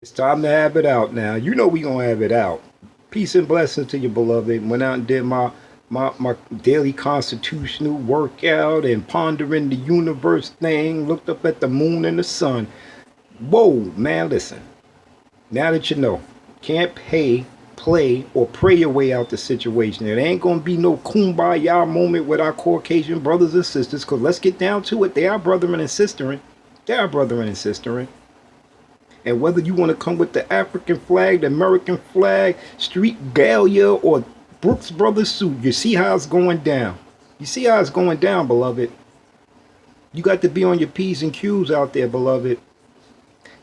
It's time to have it out now. You know we gonna have it out. Peace and blessings to you, beloved. Went out and did my daily constitutional workout and pondering the universe thing. Looked up at the moon and the sun. Whoa, man, listen. Now that you know, can't play, or pray your way out the situation. It ain't gonna be no kumbaya moment with our Caucasian brothers and sisters. Cause let's get down to it. They are brethren and sistering. They are brethren and sistering. And whether you want to come with the African flag, the American flag, street Gallia, or Brooks Brothers suit, you see how it's going down. You see how it's going down, beloved. You got to be on your P's and Q's out there, beloved.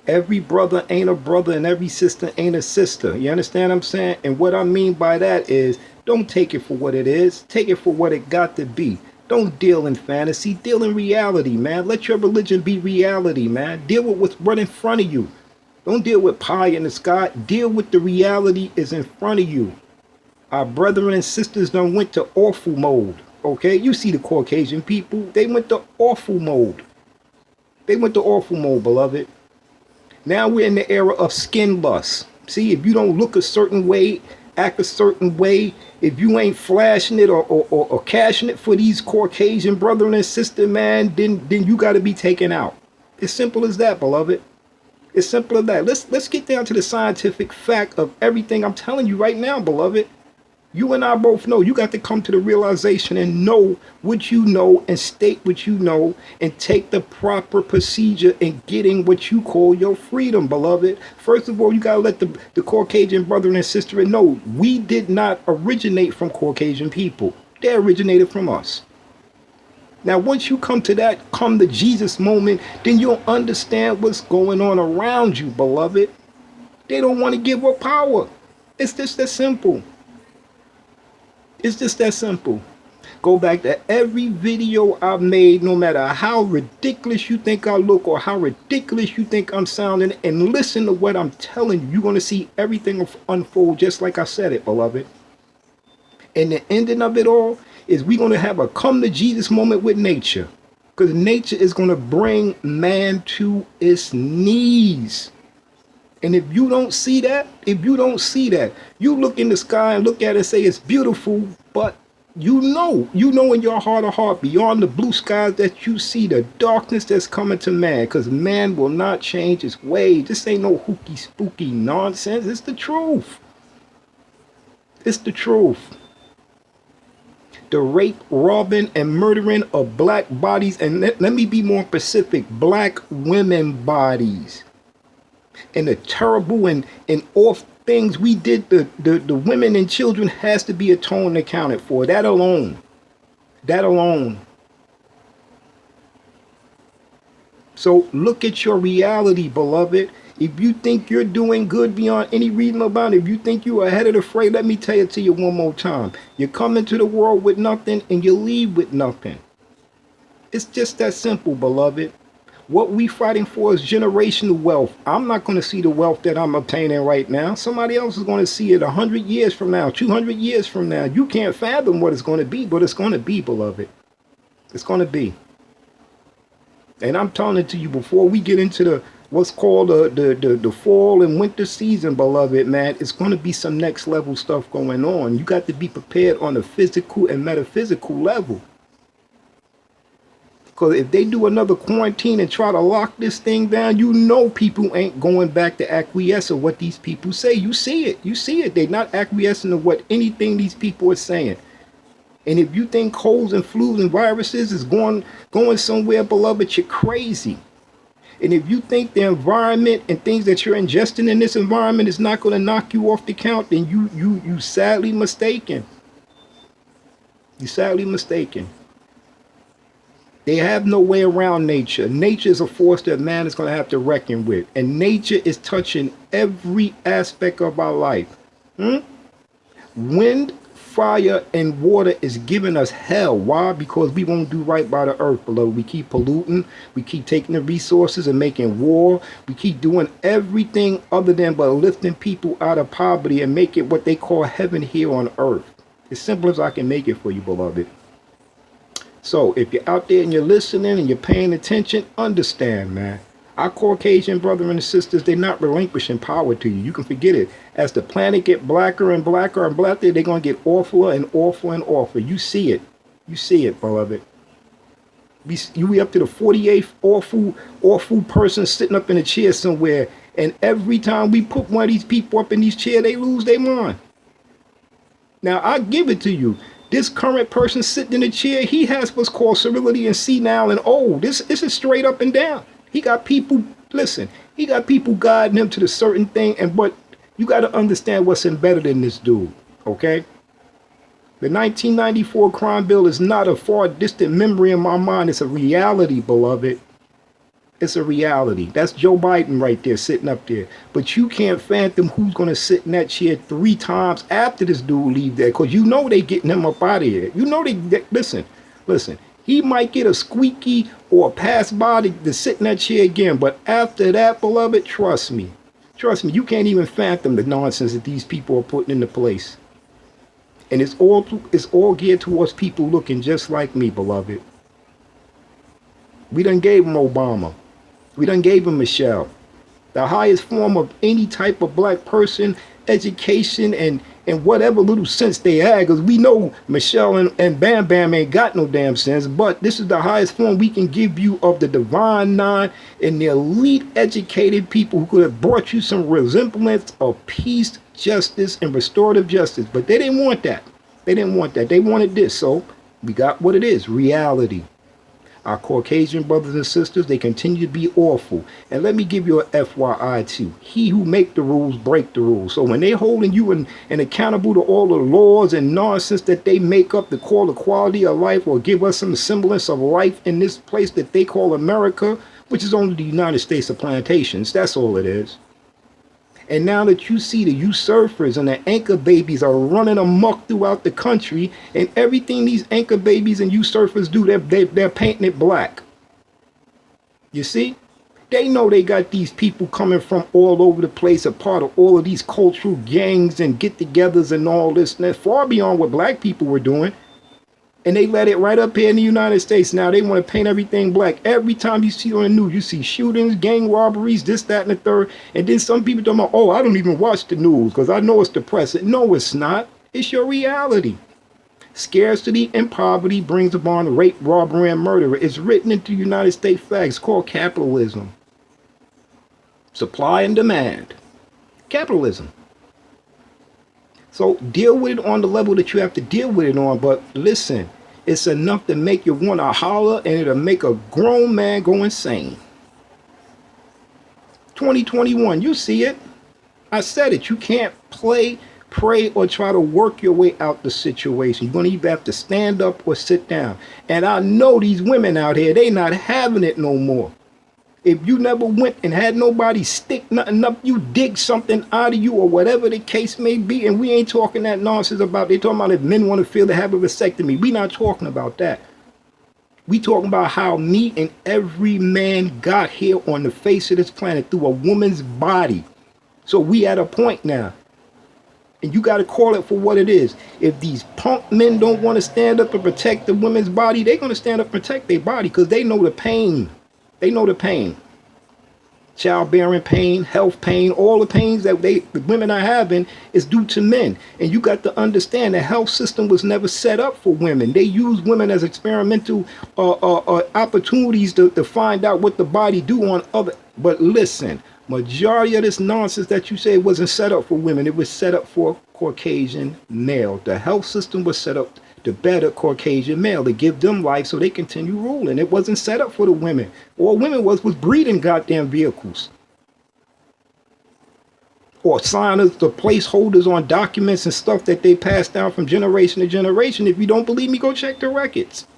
Every brother ain't a brother and every sister ain't a sister. You understand what I'm saying? And what I mean by that is don't take it for what it is. Take it for what it got to be. Don't deal in fantasy. Deal in reality, man. Let your religion be reality, man. Deal with what's right in front of you. Don't deal with pie in the sky. Deal with the reality is in front of you. Our brethren and sisters done went to awful mode. Okay? You see the Caucasian people. They went to awful mode. They went to awful mode, beloved. Now we're in the era of skin lust. See, if you don't look a certain way, act a certain way, if you ain't flashing it or cashing it for these Caucasian brother and sister, man, then you got to be taken out. It's simple as that, beloved. It's simple as that. Let's get down to the scientific fact of everything I'm telling you right now, beloved. You and I both know you got to come to the realization and know what you know and state what you know and take the proper procedure in getting what you call your freedom, beloved. First of all, you got to let the Caucasian brother and sister know we did not originate from Caucasian people. They originated from us. Now, once you come to that come to Jesus moment, then you'll understand what's going on around you, beloved. They don't want to give up power. It's just that simple. It's just that simple. Go back to every video I've made, no matter how ridiculous you think I look or how ridiculous you think I'm sounding, and listen to what I'm telling you. You're going to see everything unfold just like I said it, beloved. And the ending of it all is we're going to have a come to Jesus moment with nature. Because nature is going to bring man to its knees. And if you don't see that, you look in the sky and look at it and say it's beautiful, but you know in your heart of heart, beyond the blue skies that you see the darkness that's coming to man, because man will not change his ways. This ain't no hooky spooky nonsense. It's the truth. It's the truth. The rape, robbing, and murdering of black bodies, and let me be more specific, black women bodies. And the terrible and awful things we did, the women and children has to be atoned and accounted for. That alone. That alone. So look at your reality, beloved. If you think you're doing good beyond any reason about it, if you think you're ahead of the fray, let me tell it to you one more time. You come into the world with nothing and you leave with nothing. It's just that simple, beloved. What we fighting for is generational wealth. I'm not going to see the wealth that I'm obtaining right now. Somebody else is going to see it 100 years from now, 200 years from now. You can't fathom what it's going to be, but it's going to be, beloved. It's going to be. And I'm telling it to you before we get into the what's called the fall and winter season, beloved, man. It's going to be some next level stuff going on. You got to be prepared on a physical and metaphysical level. Because if they do another quarantine and try to lock this thing down, you know people ain't going back to acquiesce of what these people say. You see it. You see it. They're not acquiescing to what anything these people are saying. And if you think colds and flus and viruses is going somewhere, beloved, you're crazy. And if you think the environment and things that you're ingesting in this environment is not going to knock you off the count, then you sadly mistaken. You're sadly mistaken. They have no way around nature. Nature is a force that man is going to have to reckon with. And nature is touching every aspect of our life. Wind, fire, and water is giving us hell. Why? Because we won't do right by the earth, beloved. We keep polluting. We keep taking the resources and making war. We keep doing everything other than but lifting people out of poverty and make it what they call heaven here on earth. As simple as I can make it for you, beloved. So if you're out there and you're listening and you're paying attention, understand, man. Our Caucasian brothers and sisters, they're not relinquishing power to you. You can forget it. As the planet get blacker and blacker and blacker, they're going to get awfuler and awful and awful. You see it. You see it, beloved. We up to the 48th awful person sitting up in a chair somewhere. And every time we put one of these people up in these chairs, they lose their mind. Now, I give it to you. This current person sitting in the chair, he has what's called sterility and senile and old. This is straight up and down. He got people, listen, he got people guiding him to the certain thing. And but you got to understand what's embedded in this dude, okay? The 1994 crime bill is not a far distant memory in my mind. It's a reality, beloved. It's a reality. That's Joe Biden right there sitting up there. But you can't fathom who's going to sit in that chair 3 times after this dude leave there. Because you know they getting him up out of here. You know they listen. He might get a squeaky or a pass by to sit in that chair again. But after that, beloved, trust me. Trust me, you can't even fathom the nonsense that these people are putting into place. And it's all geared towards people looking just like me, beloved. We done gave him Obama. We done gave him Michelle. The highest form of any type of black person, education, and whatever little sense they had. Because we know Michelle and Bam Bam ain't got no damn sense. But this is the highest form we can give you of the divine nine and the elite educated people who could have brought you some resemblance of peace, justice, and restorative justice. But they didn't want that. They didn't want that. They wanted this. So we got what it is, reality. Our Caucasian brothers and sisters, they continue to be awful. And let me give you a FYI too. He who make the rules, break the rules. So when they holding you and accountable to all the laws and nonsense that they make up to call the quality of life or give us some semblance of life in this place that they call America, which is only the United States of plantations. That's all it is. And now that you see the usurpers and the anchor babies are running amok throughout the country, and everything these anchor babies and usurpers do, they're painting it black. You see? They know they got these people coming from all over the place, a part of all of these cultural gangs and get-togethers and all this, and that's far beyond what black people were doing. And they let it right up here in the United States. Now they want to paint everything black. Every time you see on the news, you see shootings, gang robberies, this, that, and the third. And then some people talking about, oh, I don't even watch the news because I know it's depressing. No, it's not. It's your reality. Scarcity and poverty brings upon rape, robbery, and murder. It's written into the United States flag. It's called capitalism. Supply and demand. Capitalism. So deal with it on the level that you have to deal with it on. But listen, it's enough to make you want to holler, and it'll make a grown man go insane. 2021, you see it. I said it. You can't play, pray, or try to work your way out the situation. You're going to either have to stand up or sit down. And I know these women out here, they not having it no more. If you never went and had nobody stick nothing up, you dig something out of you or whatever the case may be. And we ain't talking that nonsense about, they talking about if men want to feel to have a vasectomy. We not talking about that. We talking about how me and every man got here on the face of this planet through a woman's body. So we at a point now. And you got to call it for what it is. If these punk men don't want to stand up and protect the women's body, they're going to stand up and protect their body because they know the pain. They know the pain. Childbearing pain, health pain, all the pains that the women are having is due to men. And you got to understand the health system was never set up for women. They use women as experimental opportunities to find out what the body do on other. But listen, majority of this nonsense that you say wasn't set up for women. It was set up for Caucasian male. The health system was set up to better Caucasian male, to give them life so they continue ruling. It wasn't set up for the women. All women was breeding goddamn vehicles. Or signers, the placeholders on documents and stuff that they passed down from generation to generation. If you don't believe me, go check the records.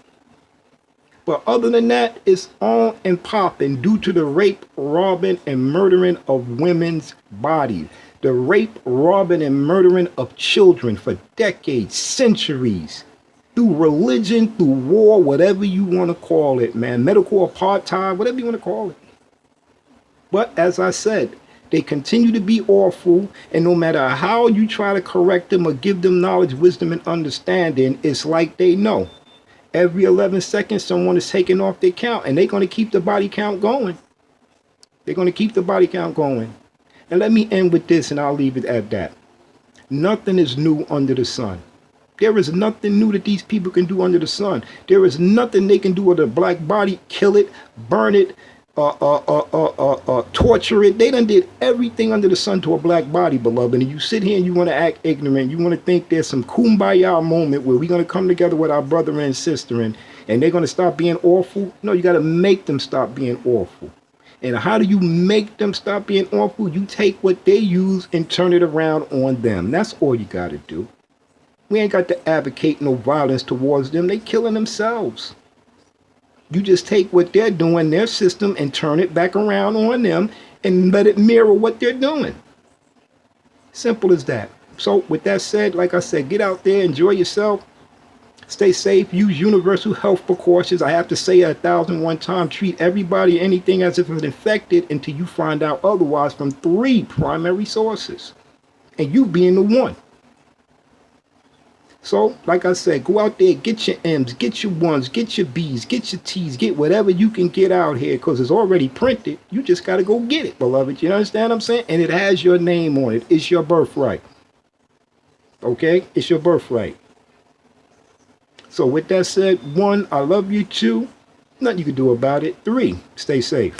But other than that, it's on and popping due to the rape, robbing, and murdering of women's bodies. The rape, robbing, and murdering of children for decades, centuries. Through religion, through war, whatever you want to call it, man. Medical apartheid, whatever you want to call it. But as I said, they continue to be awful. And no matter how you try to correct them or give them knowledge, wisdom, and understanding, it's like they know. Every 11 seconds, someone is taking off their count. And they're going to keep the body count going. They're going to keep the body count going. And let me end with this, and I'll leave it at that. Nothing is new under the sun. There is nothing new that these people can do under the sun. There is nothing they can do with a black body. Kill it, burn it, torture it. They done did everything under the sun to a black body, beloved. And you sit here and you want to act ignorant. You want to think there's some kumbaya moment where we're going to come together with our brother and sister and they're going to stop being awful. No, you got to make them stop being awful. And how do you make them stop being awful? You take what they use and turn it around on them. That's all you got to do. We ain't got to advocate no violence towards them. They killing themselves. You just take what they're doing, their system, and turn it back around on them and let it mirror what they're doing. Simple as that. So with that said, like I said, get out there, enjoy yourself. Stay safe, use universal health precautions. I have to say it 1,001 times. Treat everybody, anything as if it's infected until you find out otherwise from 3 primary sources. And you being the one. So, like I said, go out there, get your M's, get your 1s, get your B's, get your T's, get whatever you can get out here because it's already printed. You just got to go get it, beloved. You understand what I'm saying? And it has your name on it. It's your birthright. Okay? It's your birthright. So with that said, 1, I love you. 2, nothing you can do about it. 3, stay safe.